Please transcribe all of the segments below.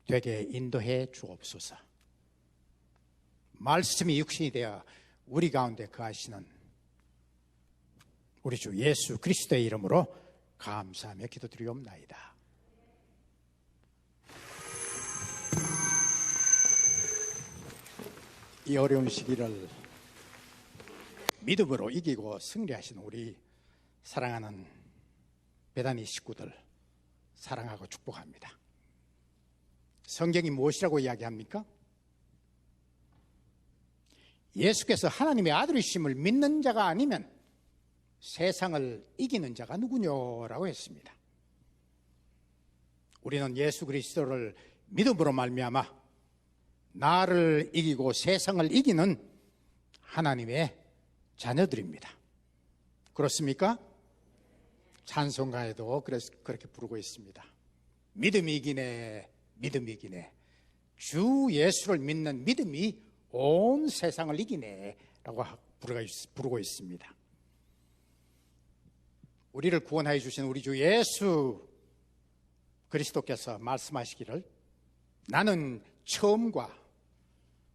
되게 인도해 주옵소서. 말씀이 육신이 되어 우리 가운데 거하시는 우리 주 예수 그리스도의 이름으로 감사하며 기도드리옵나이다. 이 어려운 시기를 믿음으로 이기고 승리하신 우리 사랑하는 베다니 식구들 사랑하고 축복합니다. 성경이 무엇이라고 이야기합니까? 예수께서 하나님의 아들이심을 믿는 자가 아니면 세상을 이기는 자가 누구냐라고 했습니다. 우리는 예수 그리스도를 믿음으로 말미암아 나를 이기고 세상을 이기는 하나님의 자녀들입니다. 그렇습니까? 찬송가에도 그렇게 부르고 있습니다. 믿음이 이기네, 믿음이 이기네. 주 예수를 믿는 믿음이 온 세상을 이기네 라고 부르고 있습니다. 우리를 구원하여 주신 우리 주 예수 그리스도께서 말씀하시기를 나는 처음과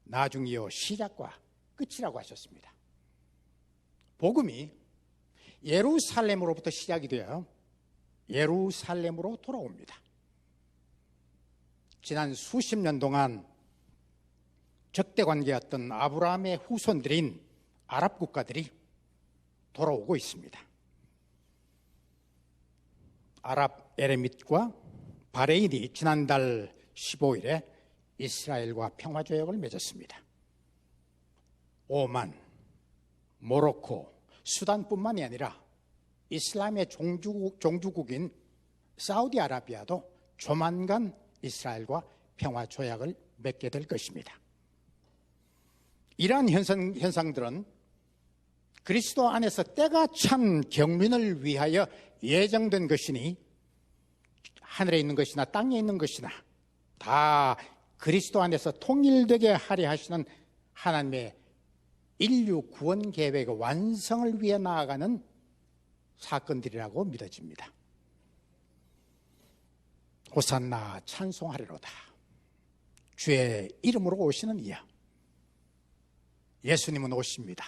나중이요 시작과 끝이라고 하셨습니다. 복음이 예루살렘으로부터 시작이 되어 예루살렘으로 돌아옵니다. 지난 수십 년 동안 적대관계였던 아브라함의 후손들인 아랍 국가들이 돌아오고 있습니다. 아랍 에레밋과 바레인이 지난달 15일에 이스라엘과 평화조약을 맺었습니다. 오만, 모로코, 수단뿐만이 아니라 이슬람의 종주국인 사우디아라비아도 조만간 이스라엘과 평화조약을 맺게 될 것입니다. 이러한 현상들은 그리스도 안에서 때가 찬 경륜을 위하여 예정된 것이니 하늘에 있는 것이나 땅에 있는 것이나 다 그리스도 안에서 통일되게 하려 하시는 하나님의 인류 구원 계획의 완성을 위해 나아가는 사건들이라고 믿어집니다. 호산나 찬송하리로다. 주의 이름으로 오시는 이여. 예수님은 오십니다.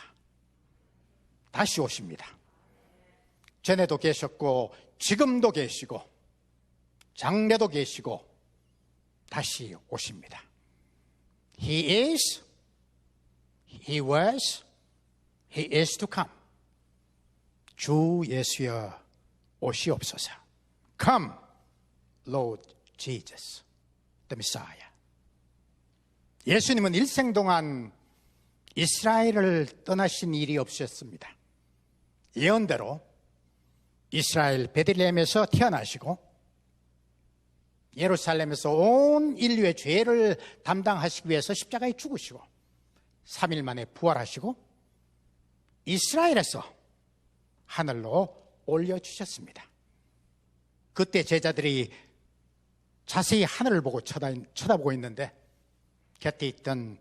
다시 오십니다. 전에도 계셨고 지금도 계시고 장래도 계시고 다시 오십니다. He is, He was, He is to come. 주 예수여 오시옵소서. Come, Lord Jesus, the Messiah. 예수님은 일생 동안 이스라엘을 떠나신 일이 없었습니다. 예언대로 이스라엘 베들레헴에서 태어나시고 예루살렘에서 온 인류의 죄를 담당하시기 위해서 십자가에 죽으시고 3일 만에 부활하시고 이스라엘에서 하늘로 올려주셨습니다. 그때 제자들이 자세히 하늘을 보고 쳐다보고 있는데 곁에 있던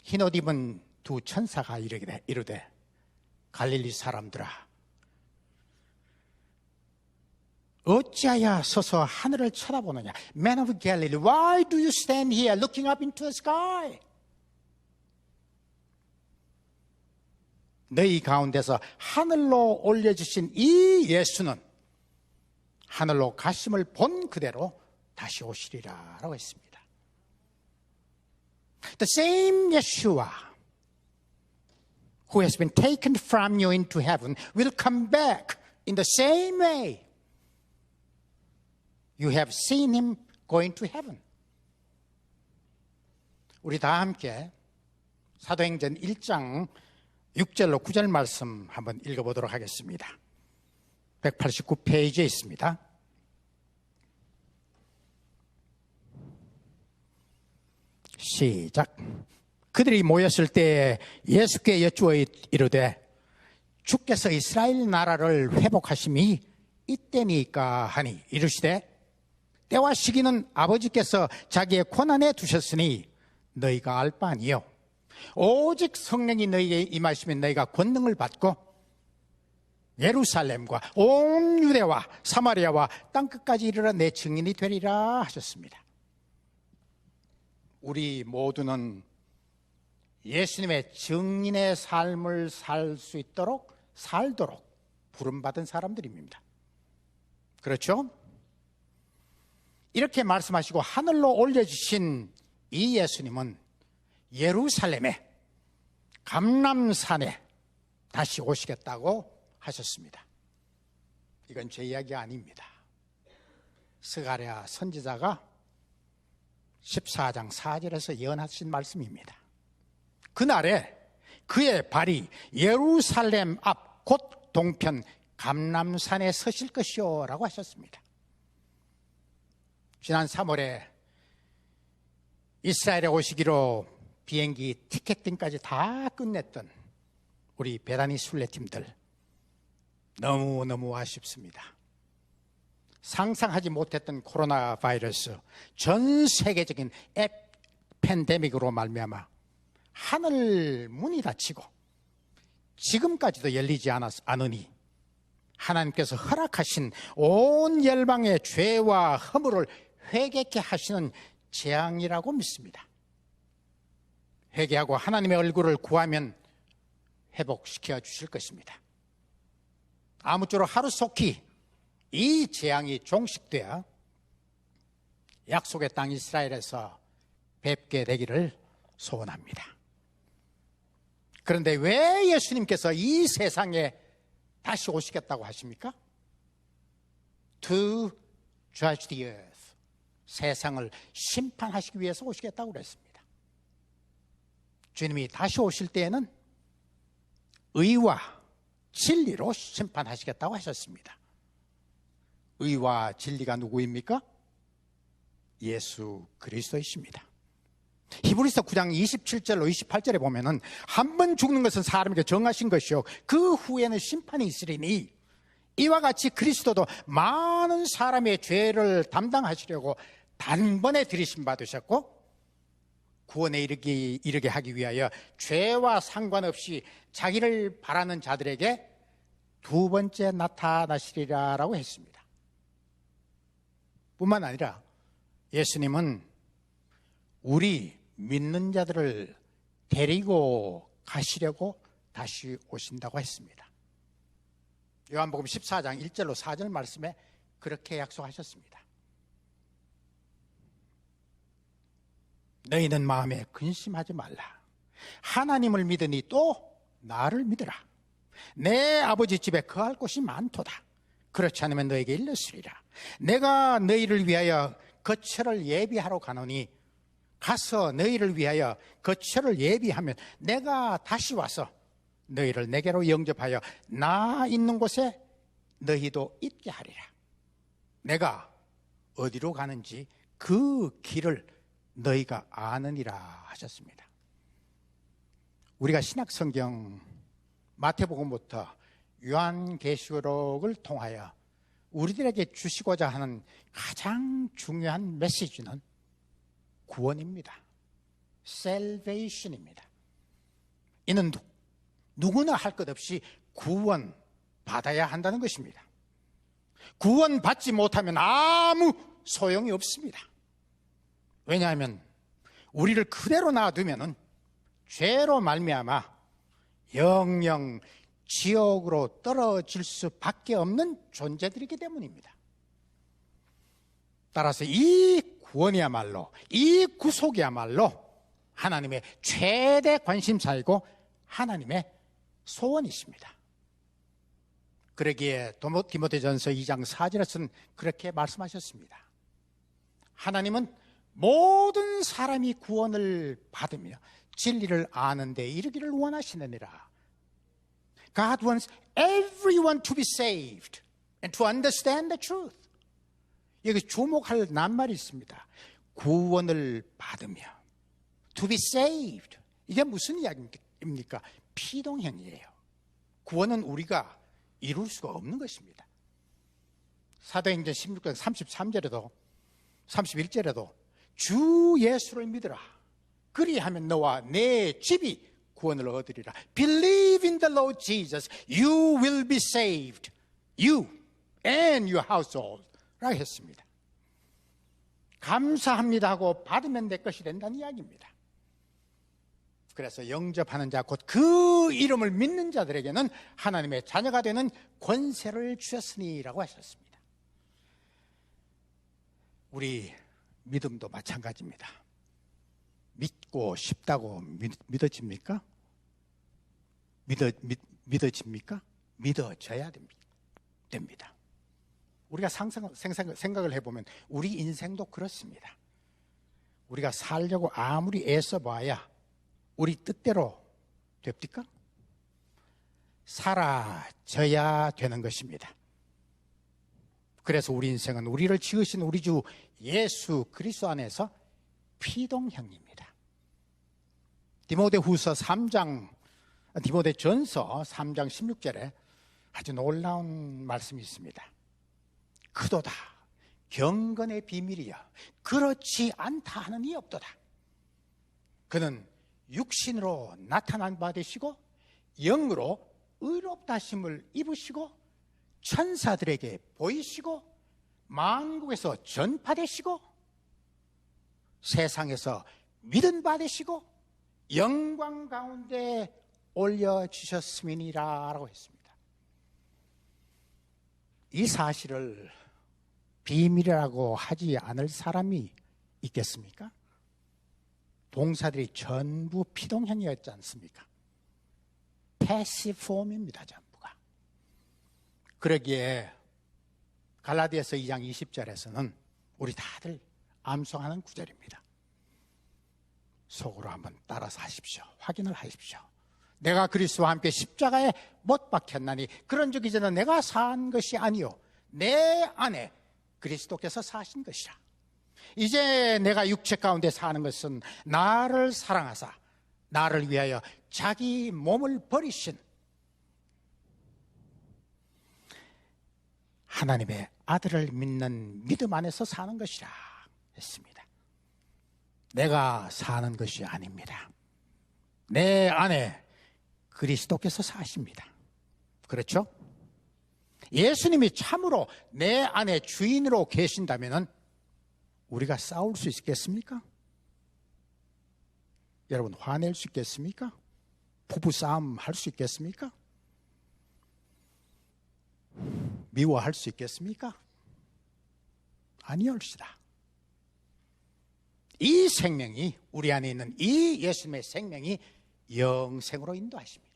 흰옷 입은 두 천사가 이르되 갈릴리 사람들아 어찌하여 서서 하늘을 쳐다보느냐. Man of Galilee, why do you stand here looking up into the sky? 너희 가운데서 하늘로 올려주신 이 예수는 하늘로 가심을 본 그대로 다시 오시리라 라고 했습니다. The same Yeshua who has been taken from you into heaven will come back in the same way you have seen him going to heaven. 우리 다 함께 사도행전 1장 6절로 9절 말씀 한번 읽어보도록 하겠습니다. 189페이지에 있습니다. 시작. 그들이 모였을 때 예수께 여쭈어 이르되 주께서 이스라엘 나라를 회복하심이 이때니까 하니 이르시되 때와 시기는 아버지께서 자기의 권한에 두셨으니 너희가 알 바 아니요 오직 성령이 너희에게 임하시면 너희가 권능을 받고 예루살렘과 온 유대와 사마리아와 땅끝까지 이르러 내 증인이 되리라 하셨습니다. 우리 모두는 예수님의 증인의 삶을 살도록 부름받은 사람들입니다. 그렇죠? 이렇게 말씀하시고 하늘로 올려주신 이 예수님은 예루살렘에 감람산에 다시 오시겠다고 하셨습니다. 이건 제 이야기가 아닙니다. 스가랴 선지자가 14장 4절에서 예언하신 말씀입니다. 그날에 그의 발이 예루살렘 앞 곧 동편 감람산에 서실 것이요 라고 하셨습니다. 지난 3월에 이스라엘에 오시기로 비행기 티켓팅까지 다 끝냈던 우리 베다니 순례팀들, 너무너무 아쉽습니다. 상상하지 못했던 코로나 바이러스, 전 세계적인 팬데믹으로 말미암아 하늘 문이 닫히고 지금까지도 열리지 않으니 하나님께서 허락하신 온 열방의 죄와 허물을 회개케 하시는 재앙이라고 믿습니다. 회개하고 하나님의 얼굴을 구하면 회복시켜 주실 것입니다. 아무쪼록 하루속히 이 재앙이 종식되어 약속의 땅 이스라엘에서 뵙게 되기를 소원합니다. 그런데 왜 예수님께서 이 세상에 다시 오시겠다고 하십니까? To judge the earth. 세상을 심판하시기 위해서 오시겠다고 그랬습니다. 주님이 다시 오실 때에는 의와 진리로 심판하시겠다고 하셨습니다. 의와 진리가 누구입니까? 예수 그리스도이십니다. 히브리서 9장 27절로 28절에 보면은 한 번 죽는 것은 사람에게 정하신 것이요 그 후에는 심판이 있으리니 이와 같이 그리스도도 많은 사람의 죄를 담당하시려고 단번에 들이심 받으셨고 구원에 이르게 하기 위하여 죄와 상관없이 자기를 바라는 자들에게 두 번째 나타나시리라라고 했습니다. 뿐만 아니라 예수님은 우리 믿는 자들을 데리고 가시려고 다시 오신다고 했습니다. 요한복음 14장 1절로 4절 말씀에 그렇게 약속하셨습니다. 너희는 마음에 근심하지 말라. 하나님을 믿으니 또 나를 믿으라. 내 아버지 집에 거할 곳이 많도다. 그렇지 않으면 너에게 일렀으리라. 내가 너희를 위하여 거처를 예비하러 가노니 가서 너희를 위하여 거처를 예비하면 내가 다시 와서 너희를 내게로 영접하여 나 있는 곳에 너희도 있게 하리라. 내가 어디로 가는지 그 길을 너희가 아느니라 하셨습니다. 우리가 신약성경 마태복음부터 요한계시록을 통하여 우리들에게 주시고자 하는 가장 중요한 메시지는 구원입니다. Salvation입니다. 이는 누구나 할 것 없이 구원 받아야 한다는 것입니다. 구원 받지 못하면 아무 소용이 없습니다. 왜냐하면 우리를 그대로 놔두면은 죄로 말미암아 영영 지옥으로 떨어질 수밖에 없는 존재들이기 때문입니다. 따라서 이 구원이야말로, 이 구속이야말로 하나님의 최대 관심사이고 하나님의 소원이십니다. 그러기에 디모데전서 2장 4절에서는 그렇게 말씀하셨습니다. 하나님은 모든 사람이 구원을 받으며 진리를 아는 데 이르기를 원하시느니라. God wants everyone to be saved and to understand the truth. 여기 주목할 낱말이 있습니다. 구원을 받으며 to be saved. 이게 무슨 이야기입니까? 피동형이에요. 구원은 우리가 이룰 수가 없는 것입니다. 사도행전 16장 33절에도 31절에도 주 예수를 믿으라. 그리하면 너와 내 집이 구원을 얻으리라. Believe in the Lord Jesus. You will be saved. You and your household. 라고 했습니다. 감사합니다 하고 받으면 내 것이 된다는 이야기입니다. 그래서 영접하는 자, 곧 그 이름을 믿는 자들에게는 하나님의 자녀가 되는 권세를 주셨으니라고 하셨습니다. 우리 믿음도 마찬가지입니다. 믿고 싶다고 믿어집니까? 믿어집니까? 믿어져야 됩니다. 우리가 생각을 해보면 우리 인생도 그렇습니다. 우리가 살려고 아무리 애써봐야 우리 뜻대로 됩니까? 사라져야 되는 것입니다. 그래서 우리 인생은 우리를 지으신 우리 주 예수 그리스도 안에서 피동형입니다. 디모데전서 3장 16절에 아주 놀라운 말씀이 있습니다. 그도다 경건의 비밀이여 그렇지 않다 하는 이 없도다. 그는 육신으로 나타난 바 되시고 영으로 의롭다 하심을 입으시고 천사들에게 보이시고 만국에서 전파되시고 세상에서 믿은 바 되시고 영광 가운데 올려주셨음이니라 라고 했습니다. 이 사실을 비밀이라고 하지 않을 사람이 있겠습니까? 동사들이 전부 피동형이었지 않습니까? 패시브 폼입니다, 전부가. 그러기에 갈라디아서 2장 20절에서는 우리 다들 암송하는 구절입니다. 속으로 한번 따라서 하십시오. 확인을 하십시오. 내가 그리스도와 함께 십자가에 못 박혔나니 그런즉 이제는 내가 산 것이 아니요 내 안에 그리스도께서 사신 것이라. 이제 내가 육체 가운데 사는 것은 나를 사랑하사 나를 위하여 자기 몸을 버리신 하나님의 아들을 믿는 믿음 안에서 사는 것이라 했습니다. 내가 사는 것이 아닙니다. 내 안에 그리스도께서 사십니다. 그렇죠? 예수님이 참으로 내 안에 주인으로 계신다면 우리가 싸울 수 있겠습니까? 여러분 화낼 수 있겠습니까? 부부싸움 할 수 있겠습니까? 미워할 수 있겠습니까? 아니올시다. 이 생명이 우리 안에 있는 이 예수님의 생명이 영생으로 인도하십니다.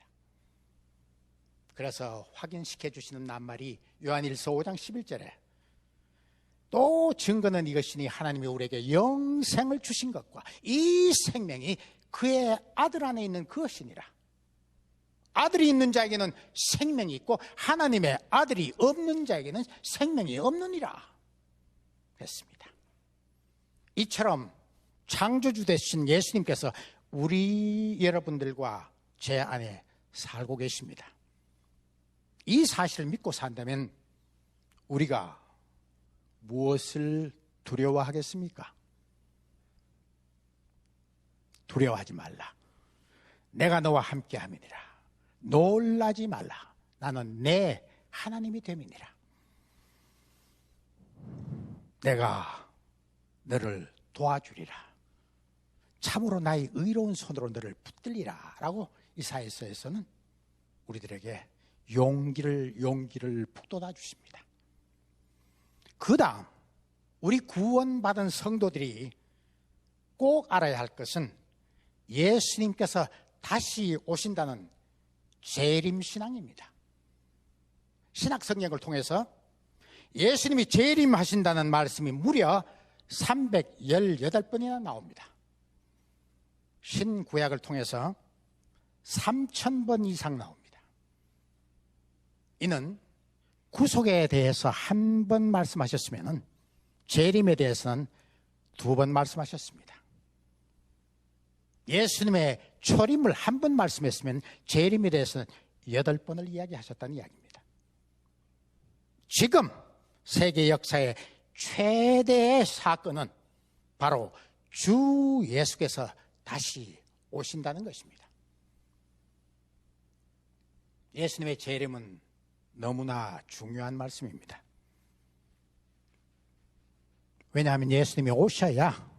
그래서 확인시켜 주시는 낱말이 요한일서 5장 11절에 또 증거는 이것이니 하나님이 우리에게 영생을 주신 것과 이 생명이 그의 아들 안에 있는 그것이니라. 아들이 있는 자에게는 생명이 있고 하나님의 아들이 없는 자에게는 생명이 없느니라 했습니다. 이처럼 창조주 되신 예수님께서 우리 여러분들과 제 안에 살고 계십니다. 이 사실을 믿고 산다면 우리가 무엇을 두려워하겠습니까? 두려워하지 말라. 내가 너와 함께 함이니라. 놀라지 말라. 나는 내 하나님이 됨이니라. 내가 너를 도와주리라. 참으로 나의 의로운 손으로 너를 붙들리라 라고 이사야서에서는 우리들에게 용기를 북돋아 주십니다. 그 다음 우리 구원받은 성도들이 꼭 알아야 할 것은 예수님께서 다시 오신다는 재림신앙입니다. 신약 성경을 통해서 예수님이 재림하신다는 말씀이 무려 318번이나 나옵니다. 신구약을 통해서 3000번 이상 나옵니다. 이는 구속에 대해서 한 번 말씀하셨으면 재림에 대해서는 2번 말씀하셨습니다. 예수님의 초림을 한 번 말씀했으면 재림에 대해서는 8번을 이야기하셨다는 이야기입니다. 지금 세계 역사의 최대의 사건은 바로 주 예수께서 다시 오신다는 것입니다. 예수님의 재림은 너무나 중요한 말씀입니다. 왜냐하면 예수님이 오셔야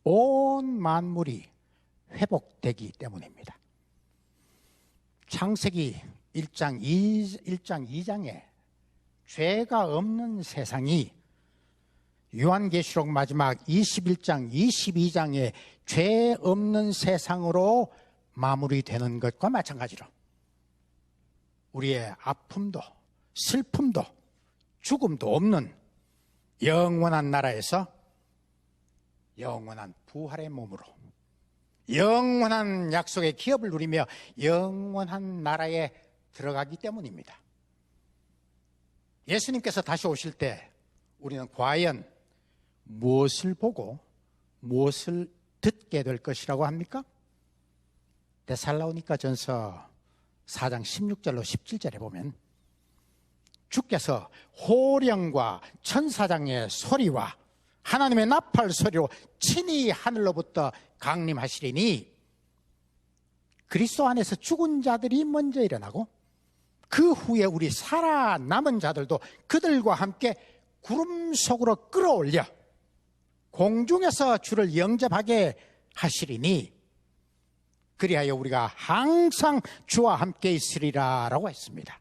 온 만물이 회복되기 때문입니다. 창세기 1장 2장에 죄가 없는 세상이 요한계시록 마지막 21장 22장에 죄 없는 세상으로 마무리되는 것과 마찬가지로 우리의 아픔도 슬픔도 죽음도 없는 영원한 나라에서 영원한 부활의 몸으로 영원한 약속의 기업을 누리며 영원한 나라에 들어가기 때문입니다. 예수님께서 다시 오실 때 우리는 과연 무엇을 보고 무엇을 듣게 될 것이라고 합니까? 데살로니가 전서 4장 16절로 17절에 보면 주께서 호령과 천사장의 소리와 하나님의 나팔 소리로 친히 하늘로부터 강림하시리니 그리스도 안에서 죽은 자들이 먼저 일어나고 그 후에 우리 살아남은 자들도 그들과 함께 구름 속으로 끌어올려 공중에서 주를 영접하게 하시리니 그리하여 우리가 항상 주와 함께 있으리라 라고 했습니다.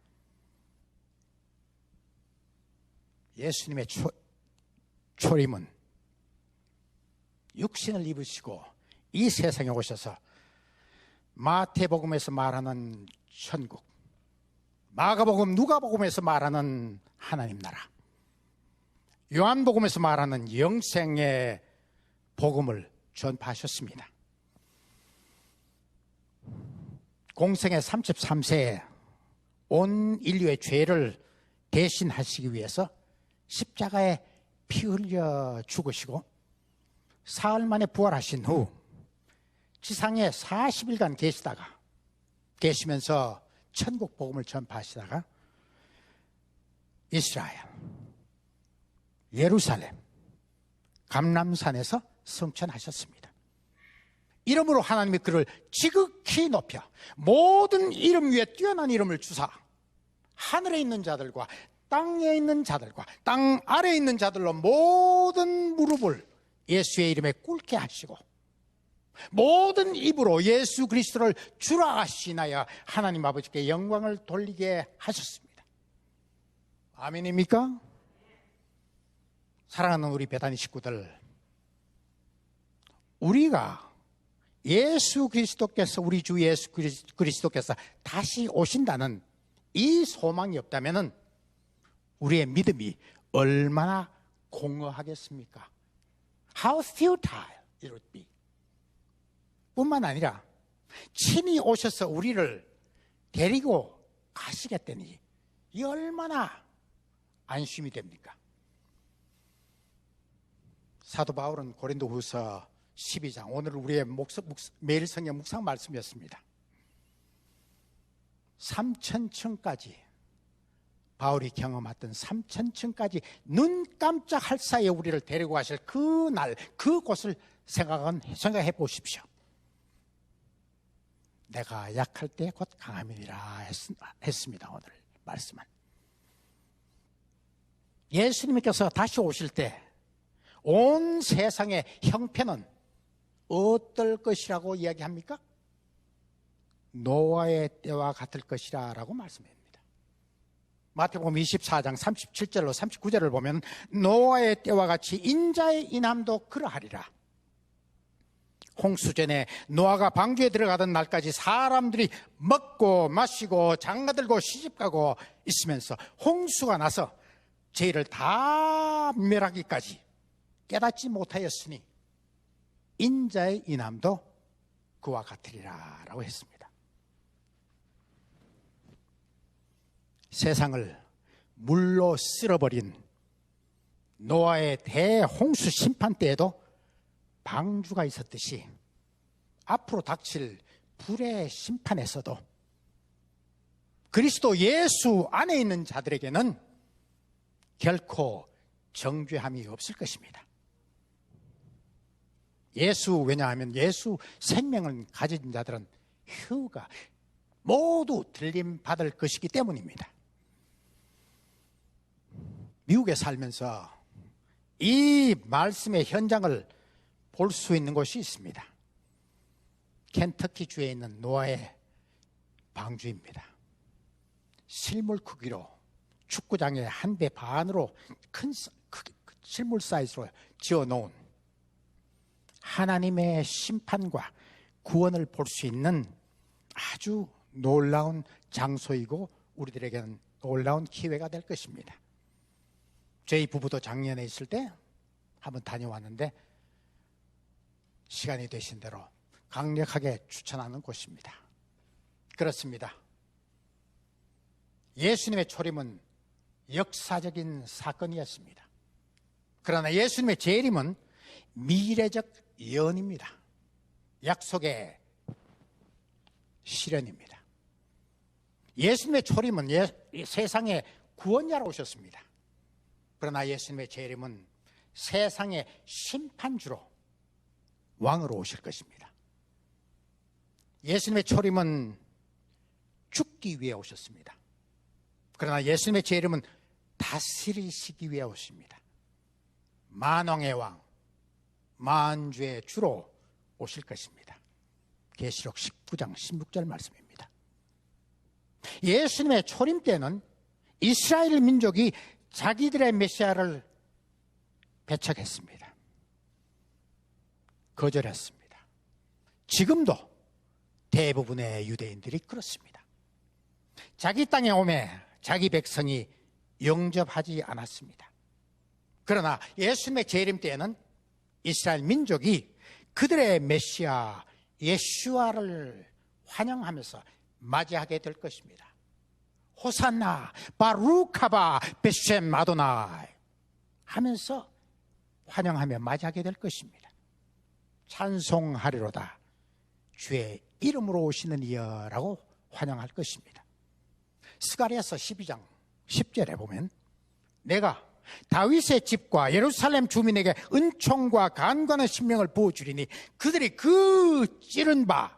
예수님의 초림은 육신을 입으시고 이 세상에 오셔서 마태복음에서 말하는 천국, 마가복음, 누가복음에서 말하는 하나님 나라, 요한복음에서 말하는 영생의 복음을 전파하셨습니다. 공생의 33세에 온 인류의 죄를 대신하시기 위해서 십자가에 피 흘려 죽으시고 사흘 만에 부활하신 후 지상에 40일간 계시면서 천국 복음을 전파하시다가 이스라엘, 예루살렘, 감람산에서 승천하셨습니다. 이름으로 하나님이 그를 지극히 높여 모든 이름 위에 뛰어난 이름을 주사 하늘에 있는 자들과 땅에 있는 자들과 땅 아래에 있는 자들로 모든 무릎을 예수의 이름에 꿇게 하시고 모든 입으로 예수 그리스도를 주라 하시나여 하나님 아버지께 영광을 돌리게 하셨습니다. 아멘입니까? 사랑하는 우리 베다니 식구들, 우리가 예수 그리스도께서 우리 주 예수 그리스도께서 다시 오신다는 이 소망이 없다면 우리의 믿음이 얼마나 공허하겠습니까? How futile it would be. 뿐만 아니라 친히 오셔서 우리를 데리고 가시겠다니 이 얼마나 안심이 됩니까? 사도 바울은 고린도후서 12장, 오늘 우리의 매일 성경 묵상 말씀이었습니다. 3000층까지 바울이 경험했던 3000층까지 눈 깜짝할 사이에 우리를 데리고 가실 그 날, 그곳을 생각해 보십시오. 내가 약할 때 곧 강함이니라 했습니다. 오늘 말씀은 예수님께서 다시 오실 때 온 세상의 형편은 어떨 것이라고 이야기합니까? 노아의 때와 같을 것이라 라고 말씀합니다. 마태복음 24장 37절로 39절을 보면 노아의 때와 같이 인자의 인함도 그러하리라. 홍수전에 노아가 방주에 들어가던 날까지 사람들이 먹고 마시고 장가들고 시집가고 있으면서 홍수가 나서 죄를 다 멸하기까지 깨닫지 못하였으니 인자의 인함도 그와 같으리라 라고 했습니다. 세상을 물로 쓸어버린 노아의 대홍수 심판 때에도 방주가 있었듯이 앞으로 닥칠 불의 심판에서도 그리스도 예수 안에 있는 자들에게는 결코 정죄함이 없을 것입니다. 왜냐하면 예수 생명을 가진 자들은 휴가 모두 들림받을 것이기 때문입니다. 미국에 살면서 이 말씀의 현장을 볼 수 있는 곳이 있습니다. 켄터키주에 있는 노아의 방주입니다. 실물 크기로 축구장의 한 배 반으로 큰 실물 사이즈로 지어놓은 하나님의 심판과 구원을 볼 수 있는 아주 놀라운 장소이고 우리들에게는 놀라운 기회가 될 것입니다. 저희 부부도 작년에 있을 때 한번 다녀왔는데 시간이 되신 대로 강력하게 추천하는 곳입니다. 그렇습니다. 예수님의 초림은 역사적인 사건이었습니다. 그러나 예수님의 재림은 미래적 예언입니다. 약속의 실현입니다. 예수님의 초림은 세상의 구원자로 오셨습니다. 그러나 예수님의 재림은 세상의 심판주로 왕으로 오실 것입니다. 예수님의 초림은 죽기 위해 오셨습니다. 그러나 예수님의 재림은 다스리시기 위해 오십니다. 만왕의 왕, 만주의 주로 오실 것입니다. 계시록 19장 16절 말씀입니다. 예수님의 초림 때는 이스라엘 민족이 자기들의 메시아를 배척했습니다. 거절했습니다. 지금도 대부분의 유대인들이 그렇습니다. 자기 땅에 오매 자기 백성이 영접하지 않았습니다. 그러나 예수님의 재림 때에는 이스라엘 민족이 그들의 메시아 예슈아를 환영하면서 맞이하게 될 것입니다. 호산나 바루카바 베셈 아도나이 하면서 환영하며 맞이하게 될 것입니다. 찬송하리로다 주의 이름으로 오시는 이여라고 환영할 것입니다. 스가랴서 12장 10절에 보면 내가 다윗의 집과 예루살렘 주민에게 은총과 간관한 신명을 부어주리니 그들이 그 찌른 바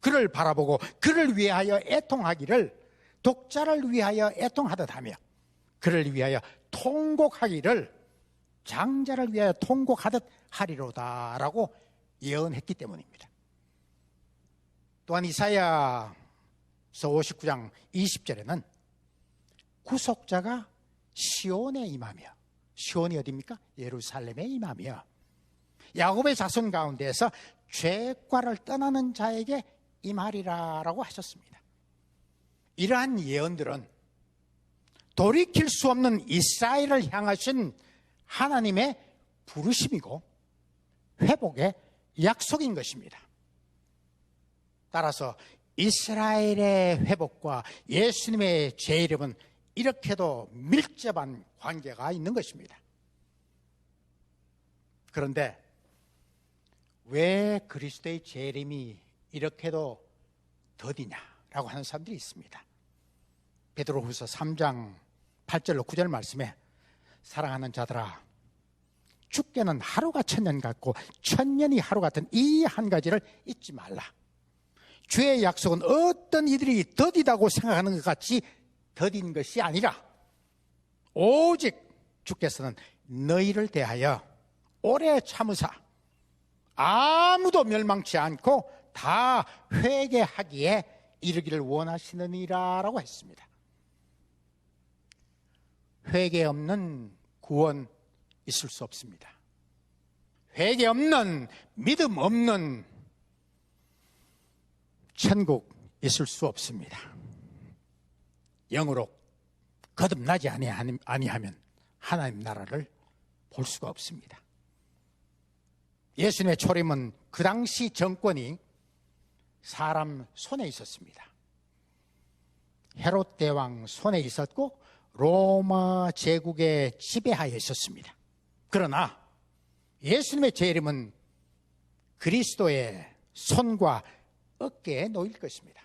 그를 바라보고 그를 위하여 애통하기를 독자를 위하여 애통하듯 하며 그를 위하여 통곡하기를 장자를 위하여 통곡하듯 하리로다 라고 예언했기 때문입니다. 또한 이사야서 59장 20절에는 구속자가 시온에 임하며, 시온이 어디입니까? 예루살렘에 임하며 야곱의 자손 가운데에서 죄과를 떠나는 자에게 임하리라 라고 하셨습니다. 이러한 예언들은 돌이킬 수 없는 이스라엘을 향하신 하나님의 부르심이고 회복의 약속인 것입니다. 따라서 이스라엘의 회복과 예수님의 재림은 이렇게도 밀접한 관계가 있는 것입니다. 그런데 왜 그리스도의 재림이 이렇게도 더디냐라고 하는 사람들이 있습니다. 베드로후서 3장 8절로 9절 말씀에 사랑하는 자들아 죽게는 하루가 천년 같고 천년이 하루 같은 이 한 가지를 잊지 말라. 주의 약속은 어떤 이들이 더디다고 생각하는 것 같이 더딘 것이 아니라 오직 주께서는 너희를 대하여 오래 참으사 아무도 멸망치 않고 다 회개하기에 이르기를 원하시느니라 라고 했습니다. 회개 없는 구원 있을 수 없습니다. 회개 없는 믿음 없는 천국 있을 수 없습니다. 영으로 거듭나지 아니하면 하나님 나라를 볼 수가 없습니다. 예수님의 초림은 그 당시 정권이 사람 손에 있었습니다. 헤롯 대왕 손에 있었고 로마 제국의 지배하에 있었습니다. 그러나 예수님의 재림은 그리스도의 손과 어깨에 놓일 것입니다.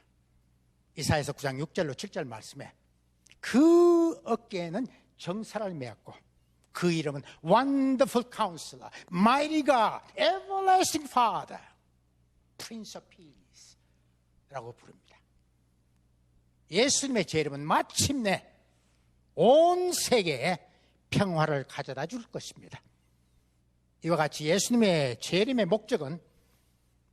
이사야서 9장 6절로 7절 말씀에 그 어깨에는 정사를 메었고 그 이름은 Wonderful Counselor, Mighty God, Everlasting Father, Prince of Peace 라고 부릅니다. 예수님의 재림은 마침내 온 세계에 평화를 가져다 줄 것입니다. 이와 같이 예수님의 재림의 목적은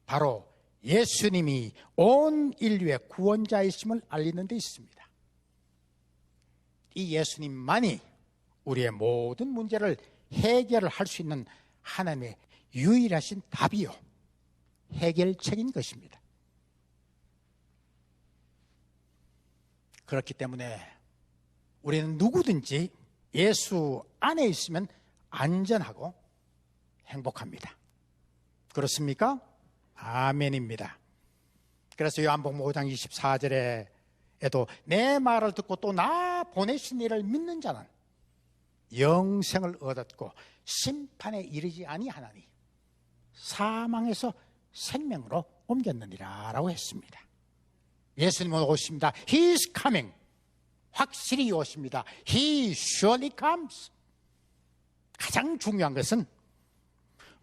바로 예수님이 온 인류의 구원자이심을 알리는 데 있습니다. 이 예수님만이 우리의 모든 문제를 해결을 할 수 있는 하나님의 유일하신 답이요, 해결책인 것입니다. 그렇기 때문에 우리는 누구든지 예수 안에 있으면 안전하고 행복합니다. 그렇습니까? 아멘입니다. 그래서 요한복음 5장 24절에도 내 말을 듣고 또 나 보내신 이를 믿는 자는 영생을 얻었고 심판에 이르지 아니하나니 사망에서 생명으로 옮겼느니라 라고 했습니다. 예수님은 오십니다. He is coming. 확실히 오십니다. He surely comes. 가장 중요한 것은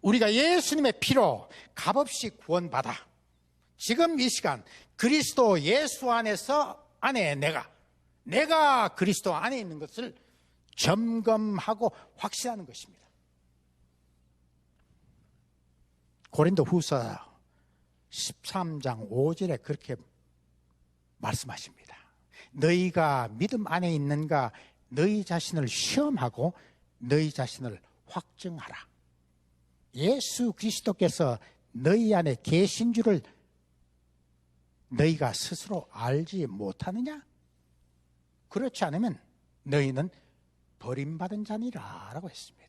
우리가 예수님의 피로 값없이 구원받아 지금 이 시간 그리스도 예수 안에 내가 그리스도 안에 있는 것을 점검하고 확신하는 것입니다. 고린도 후서 13장 5절에 그렇게 말씀하십니다. 너희가 믿음 안에 있는가 너희 자신을 시험하고 너희 자신을 확증하라. 예수 그리스도께서 너희 안에 계신 줄을 너희가 스스로 알지 못하느냐? 그렇지 않으면 너희는 버림받은 자니라 라고 했습니다.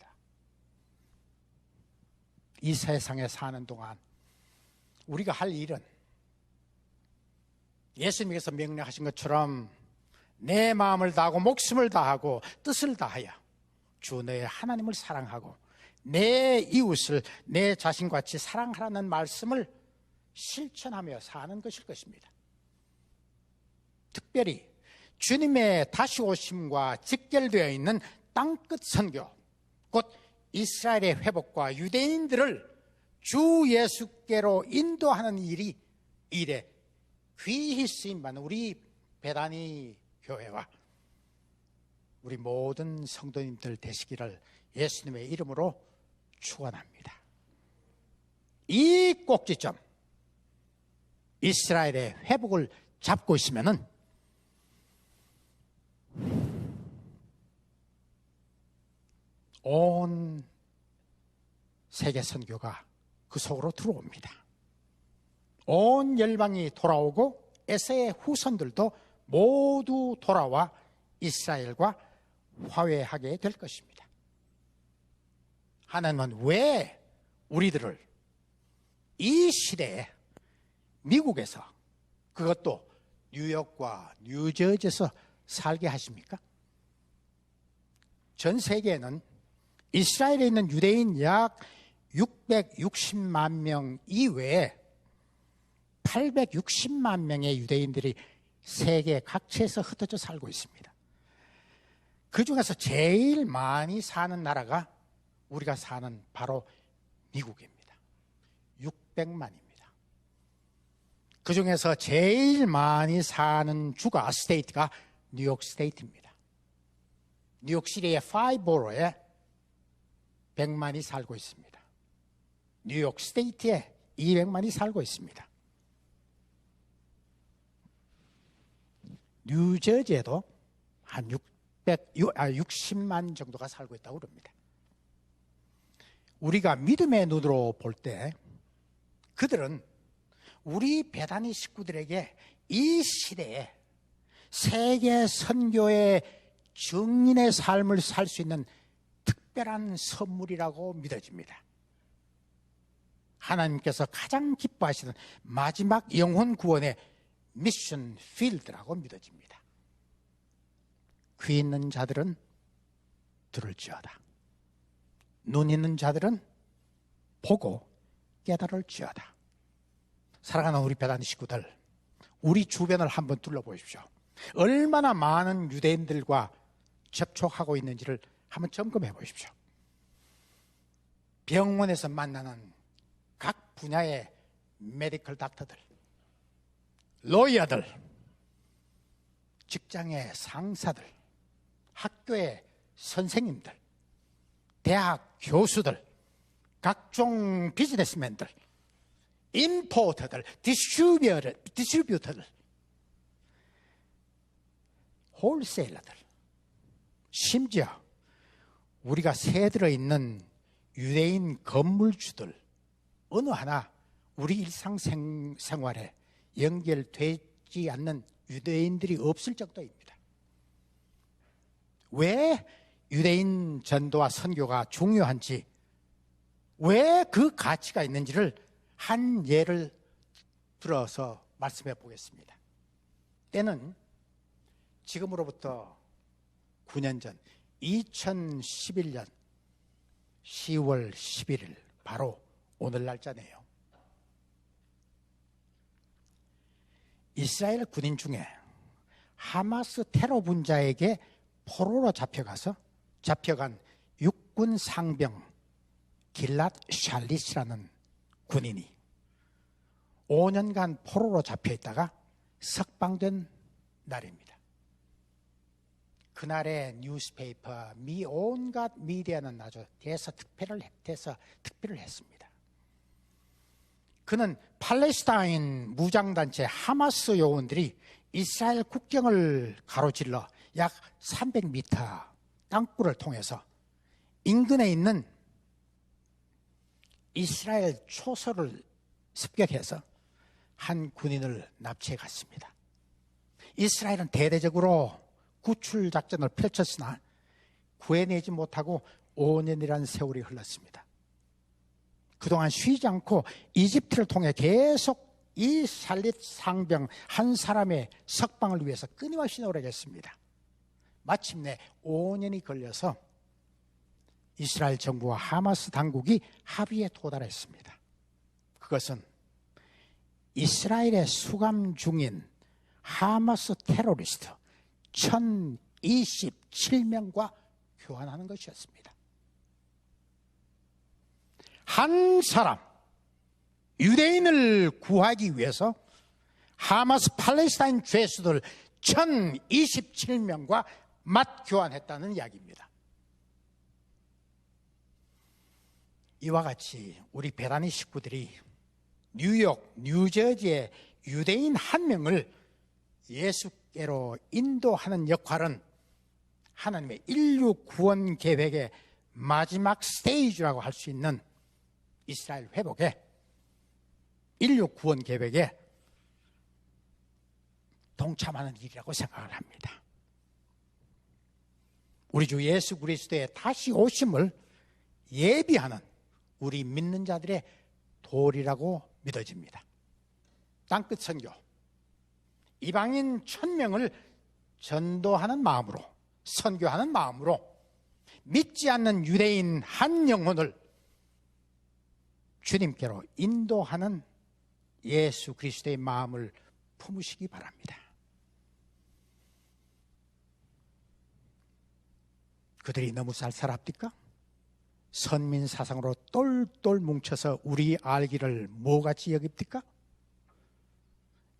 이 세상에 사는 동안 우리가 할 일은 예수님께서 명령하신 것처럼 내 마음을 다하고 목숨을 다하고 뜻을 다하여 주 너의 하나님을 사랑하고 내 이웃을 내 자신같이 사랑하라는 말씀을 실천하며 사는 것일 것입니다. 특별히 주님의 다시 오심과 직결되어 있는 땅끝 선교, 곧 이스라엘의 회복과 유대인들을 주 예수께로 인도하는 일에 귀히 쓰임받는 우리 베다니 교회와 우리 모든 성도님들 되시기를 예수님의 이름으로 축원합니다. 이 꼭지점, 이스라엘의 회복을 잡고 있으면은 온 세계 선교가 그 속으로 들어옵니다. 온 열방이 돌아오고 에서의 후손들도 모두 돌아와 이스라엘과 화해하게 될 것입니다. 하나님은 왜 우리들을 이 시대에 미국에서, 그것도 뉴욕과 뉴저지에서 살게 하십니까? 전 세계에는 이스라엘에 있는 유대인 약 660만 명 이외에 860만 명의 유대인들이 세계 각지에서 흩어져 살고 있습니다. 그 중에서 제일 많이 사는 나라가 우리가 사는 바로 미국입니다. 600만입니다. 그 중에서 제일 많이 사는 주가, 스테이트가 뉴욕 스테이트입니다. 뉴욕시리의 5보로에 100만이 살고 있습니다. 뉴욕 스테이트에 200만이 살고 있습니다. 뉴저지에도 한 60만 정도가 살고 있다고 그럽니다. 우리가 믿음의 눈으로 볼 때 그들은 우리 베다니 식구들에게 이 시대에 세계 선교의 증인의 삶을 살 수 있는 특별한 선물이라고 믿어집니다. 하나님께서 가장 기뻐하시는 마지막 영혼 구원의 미션 필드라고 믿어집니다. 귀 있는 자들은 들을지어다. 눈 있는 자들은 보고 깨달을지어다. 사랑하는 우리 베다니 식구들, 우리 주변을 한번 둘러보십시오. 얼마나 많은 유대인들과 접촉하고 있는지를 한번 점검해 보십시오. 병원에서 만나는 각 분야의 메디컬 닥터들, 로이어들, 직장의 상사들, 학교의 선생님들, 대학 교수들, 각종 비즈니스맨들, 임포터들, 디스트리뷰터들, 홀세일러들, 심지어 우리가 새들어 있는 유대인 건물주들 어느 하나 우리 일상생활에 연결되지 않는 유대인들이 없을 정도입니다. 왜 유대인 전도와 선교가 중요한지, 왜 그 가치가 있는지를 한 예를 들어서 말씀해 보겠습니다. 때는 지금으로부터 9년 전 2011년 10월 11일 바로 오늘 날짜네요. 이스라엘 군인 중에 하마스 테러 분자에게 포로로 잡혀간 육군 상병 길랏 샬릿이라는 군인이 5년간 포로로 잡혀있다가 석방된 날입니다. 그날의 뉴스페이퍼, 온갖 미디어는 아주 대서 특별을 했습니다. 그는 팔레스타인 무장단체 하마스 요원들이 이스라엘 국경을 가로질러 약 300m 땅굴을 통해서 인근에 있는 이스라엘 초소를 습격해서 한 군인을 납치해 갔습니다. 이스라엘은 대대적으로 구출 작전을 펼쳤으나 구해내지 못하고 5년이라는 세월이 흘렀습니다. 그동안 쉬지 않고 이집트를 통해 계속 이 샬릿 상병 한 사람의 석방을 위해서 끊임없이 노력했습니다. 마침내 5년이 걸려서 이스라엘 정부와 하마스 당국이 합의에 도달했습니다. 그것은 이스라엘에 수감 중인 하마스 테러리스트 1027명과 교환하는 것이었습니다. 한 사람, 유대인을 구하기 위해서 하마스 팔레스타인 죄수들 1027명과 맞교환했다는 이야기입니다. 이와 같이 우리 베라니 식구들이 뉴욕, 뉴저지의 유대인 한 명을 예수께로 인도하는 역할은 하나님의 인류 구원 계획의 마지막 스테이지라고 할 수 있는 이스라엘 회복의 인류 구원 계획에 동참하는 일이라고 생각을 합니다. 우리 주 예수 그리스도의 다시 오심을 예비하는 우리 믿는 자들의 도리라고 믿어집니다. 땅끝 선교, 이방인 1000명을 전도하는 마음으로, 선교하는 마음으로 믿지 않는 유대인 한 영혼을 주님께로 인도하는 예수 그리스도의 마음을 품으시기 바랍니다. 그들이 너무 쌀쌀합니까? 선민 사상으로 똘똘 뭉쳐서 우리 알기를 뭐같이 여깁니까?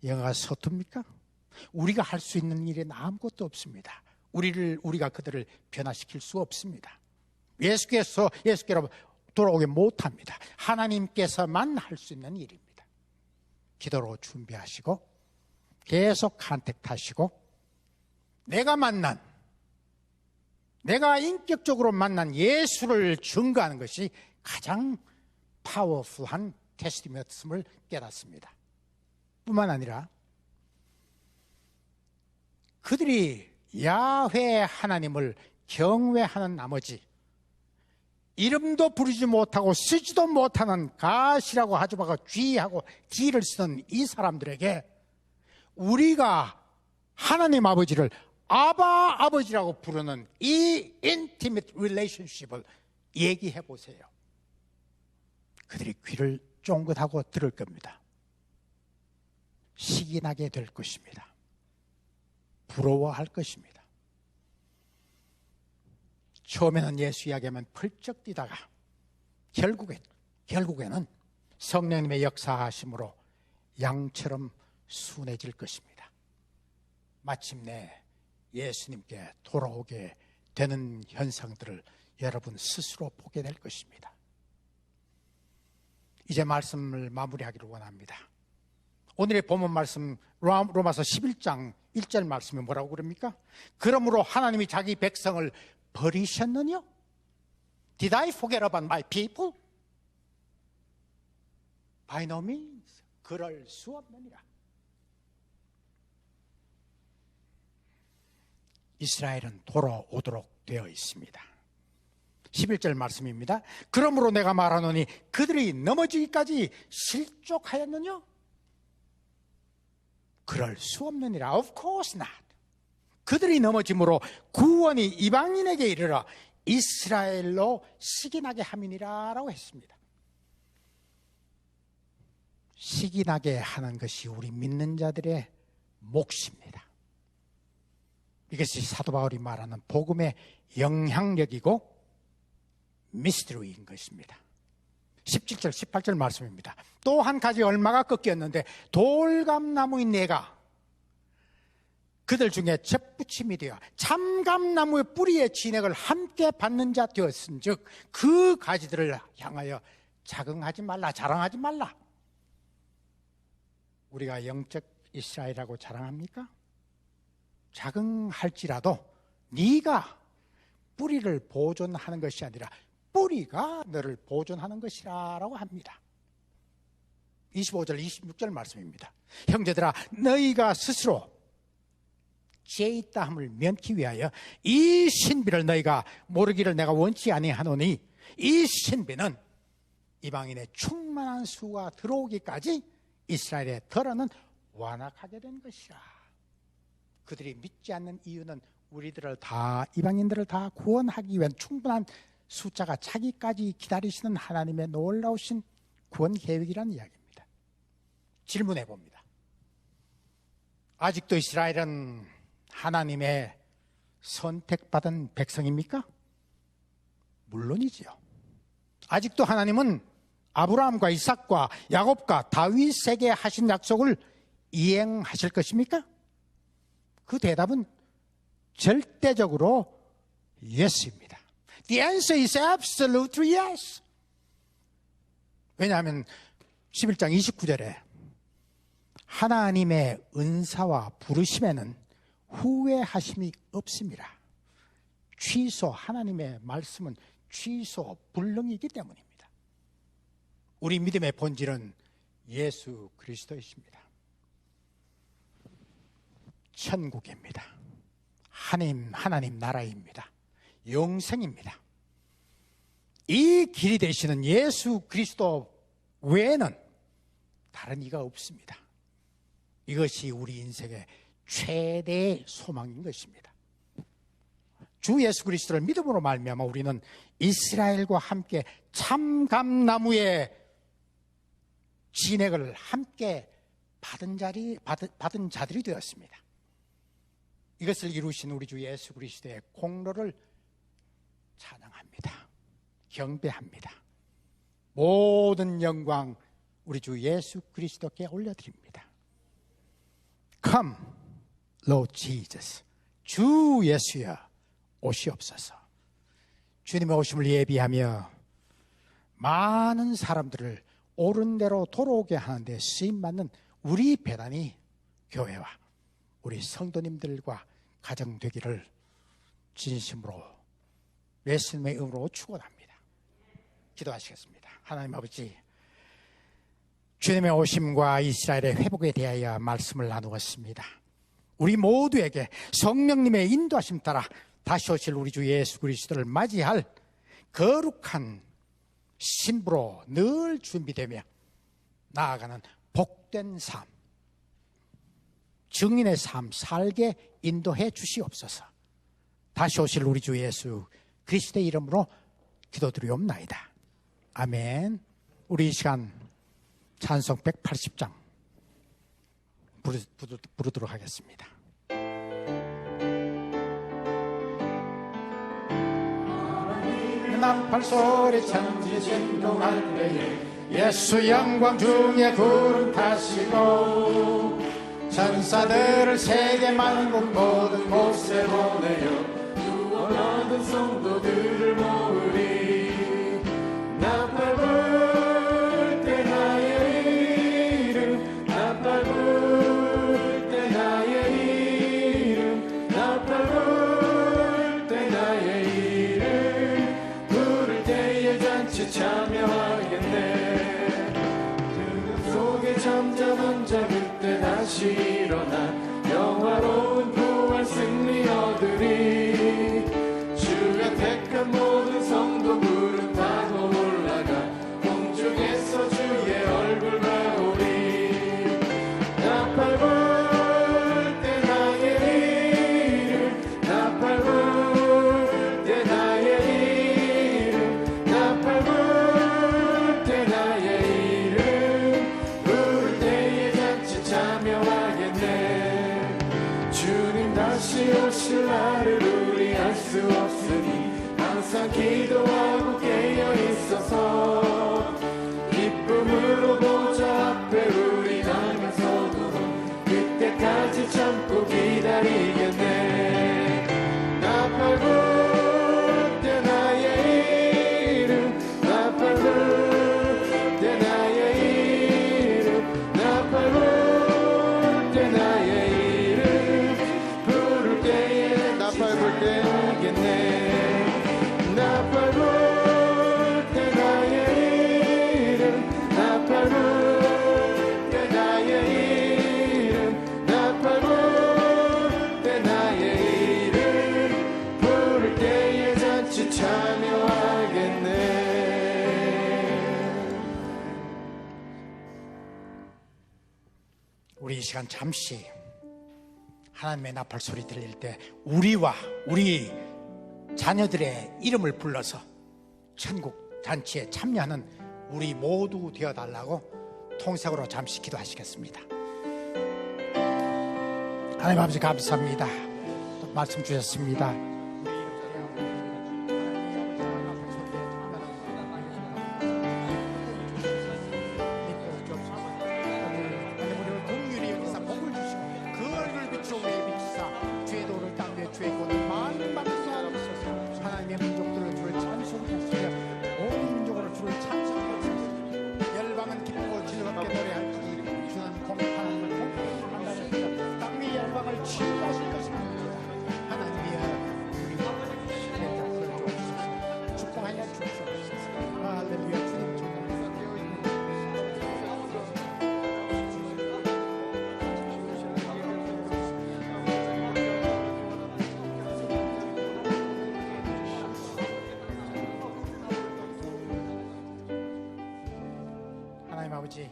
영어가 서툽니까? 우리가 할 수 있는 일은 아무것도 없습니다. 우리가 그들을 변화시킬 수 없습니다. 예수께로 돌아오게 못합니다. 하나님께서만 할 수 있는 일입니다. 기도로 준비하시고 계속 컨택하시고 내가 인격적으로 만난 예수를 증거하는 것이 가장 파워풀한 테스티머니였음을 깨닫습니다. 뿐만 아니라 그들이 야훼 하나님을 경외하는 나머지 이름도 부르지 못하고 쓰지도 못하는 가시라고 하지마가 쥐하고 D를 쓰는 이 사람들에게 우리가 하나님 아버지를 아바 아버지라고 부르는 이 인티밋 릴레이션십을 얘기해 보세요. 그들이 귀를 쫑긋하고 들을 겁니다. 시기나게 될 것입니다. 부러워할 것입니다. 처음에는 예수 이야기하면 펄쩍 뛰다가 결국에는 성령님의 역사하심으로 양처럼 순해질 것입니다. 마침내 예수님께 돌아오게 되는 현상들을 여러분 스스로 보게 될 것입니다. 이제 말씀을 마무리하기를 원합니다. 오늘의 본문 말씀 로마서 11장 1절 말씀이 뭐라고 그럽니까? 그러므로 하나님이 자기 백성을 버리셨느냐? Did I forget about my people? By no means. 그럴 수 없느니라. 이스라엘은 돌아오도록 되어 있습니다. 11절 말씀입니다. 그러므로 내가 말하노니 그들이 넘어지기까지 실족하였느냐? 그럴 수 없느니라. Of course not. 그들이 넘어짐으로 구원이 이방인에게 이르러 이스라엘로 시기나게 함이니라 라고 했습니다. 시기나게 하는 것이 우리 믿는 자들의 몫입니다. 이것이 사도 바울이 말하는 복음의 영향력이고 미스터리인 것입니다. 17절 18절 말씀입니다. 또 한 가지 얼마가 꺾였는데 돌감나무인 내가 그들 중에 접붙임이 되어 참감나무의 뿌리의 진액을 함께 받는 자 되었은즉 그 가지들을 향하여 자긍하지 말라, 자랑하지 말라. 우리가 영적 이스라엘이라고 자랑합니까? 자긍할지라도 네가 뿌리를 보존하는 것이 아니라 뿌리가 너를 보존하는 것이라고 합니다. 25절 26절 말씀입니다. 형제들아 너희가 스스로 죄 있다함을 면키 위하여 이 신비를 너희가 모르기를 내가 원치 아니하노니 이 신비는 이방인의 충만한 수가 들어오기까지 이스라엘의 덜어는 완악하게 된 것이라. 그들이 믿지 않는 이유는 우리들을 다, 이방인들을 다 구원하기 위한 충분한 숫자가 차기까지 기다리시는 하나님의 놀라우신 구원 계획이라는 이야기입니다. 질문해 봅니다. 아직도 이스라엘은 하나님의 선택받은 백성입니까? 물론이지요. 아직도 하나님은 아브라함과 이삭과 야곱과 다윗에게 하신 약속을 이행하실 것입니까? 그 대답은 절대적으로 yes입니다. The answer is absolutely yes. 왜냐하면 11장 29절에 하나님의 은사와 부르심에는 후회하심이 없습니다. 취소, 하나님의 말씀은 취소 불능이기 때문입니다. 우리 믿음의 본질은 예수 그리스도이십니다. 천국입니다. 하나님 나라입니다. 영생입니다. 이 길이 되시는 예수 그리스도 외에는 다른 이가 없습니다. 이것이 우리 인생의 최대의 소망인 것입니다. 주 예수 그리스도를 믿음으로 말미암아 우리는 이스라엘과 함께 참감나무의 진액을 함께 받은 자들이 되었습니다. 이것을 이루신 우리 주 예수 그리스도의 공로를 찬양합니다. 경배합니다. 모든 영광 우리 주 예수 그리스도께 올려드립니다. Come, Lord Jesus. 주 예수여 오시옵소서. 주님의 오심을 예비하며 많은 사람들을 옳은 대로 돌아오게 하는데 쓰임받는 우리 배단위 교회와 우리 성도님들과 가정 되기를 진심으로 예수님의 이름으로 축원합니다. 기도하시겠습니다. 하나님 아버지, 주님의 오심과 이스라엘의 회복에 대하여 말씀을 나누었습니다. 우리 모두에게 성령님의 인도하심 따라 다시 오실 우리 주 예수 그리스도를 맞이할 거룩한 신부로 늘 준비되며 나아가는 복된 삶, 증인의 삶 살게 인도해 주시옵소서. 다시 오실 우리 주 예수 그리스도의 이름으로 기도드리옵나이다. 아멘. 우리 이 시간 찬송 180장 부르도록 하겠습니다. 나팔소리 천지 진동할 때에 예수 영광 중에 구름 타시고 천사들을 세계 만국 모든 곳에 보내어 구원 얻은 성도들을 모으리. 나팔 불 때 잔치 참여하겠네. 그늘 속에 잠자던 자 그때 다시 일어나 영화로운 부활 승리 얻으리. 주가 택한 모든 성도들은 다 올라가 공중에서 주의 얼굴 봐오리. 나팔 불 때 나의 이름, 나팔 불 때 나의 이름, 나팔 불 때 나의 이름, 부를 때에 잔치 참여하겠네. 주님 다시 오실 날을 우리 알 수 없으니 항상 기도하고 깨어 있어서 기쁨으로 보좌 앞에 우리 나가서도록 그때까지 참고 기다리겠네. 나팔 불 때 나의 이름, 나팔 불 때 나의 이름, 나팔 불 때 나의 이름, 부를 때에 나팔 불 때 하겠네. 나팔 불 때 나의 이름, 나팔 불 때 나의 이름, 나팔 불 때 나의 이름, 부를 때에 잔치 참여하겠네. 우리 이 시간 잠시 하나님의 나팔 소리 들릴 때 우리와 우리 자녀들의 이름을 불러서 천국 잔치에 참여하는 우리 모두 되어달라고 통성으로 잠시 기도하시겠습니다. 하나님 아버지 감사합니다. 또 말씀 주셨습니다. 하나님의 민족들을 주를 찬송하시며 온 민족으로 주를 찬송하시며 열방은 기쁘고 즐겁게 노래할지니 주는 공판함을 공평한다는 땅 위의 열방을 치유하실 것입니다. 하나님이여 우리 자손을 주옵소서. 축복하여 주옵소서. 할렐루야. 주님 축복하여 아버지,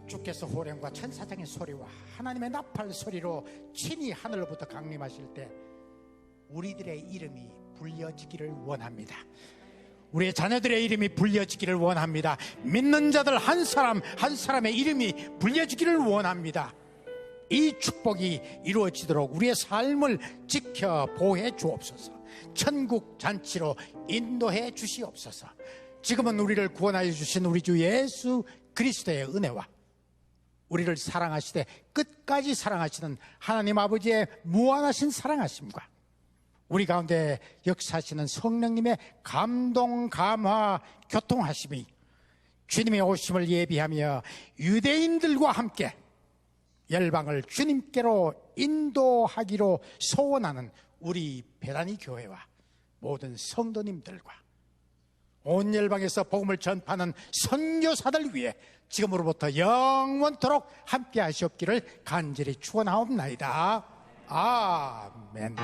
주께서 호령과 천사장의 소리와 하나님의 나팔 소리로 친히 하늘로부터 강림하실 때 우리들의 이름이 불려지기를 원합니다. 우리의 자녀들의 이름이 불려지기를 원합니다. 믿는 자들 한 사람 한 사람의 이름이 불려지기를 원합니다. 이 축복이 이루어지도록 우리의 삶을 지켜 보호해 주옵소서. 천국 잔치로 인도해 주시옵소서. 지금은 우리를 구원하여 주신 우리 주 예수 그리스도의 은혜와 우리를 사랑하시되 끝까지 사랑하시는 하나님 아버지의 무한하신 사랑하심과 우리 가운데 역사하시는 성령님의 감동, 감화, 교통하심이 주님의 오심을 예비하며 유대인들과 함께 열방을 주님께로 인도하기로 소원하는 우리 베다니 교회와 모든 성도님들과 온 열방에서 복음을 전파하는 선교사들 위해 지금으로부터 영원토록 함께 하시옵기를 간절히 축원하옵나이다. 아멘.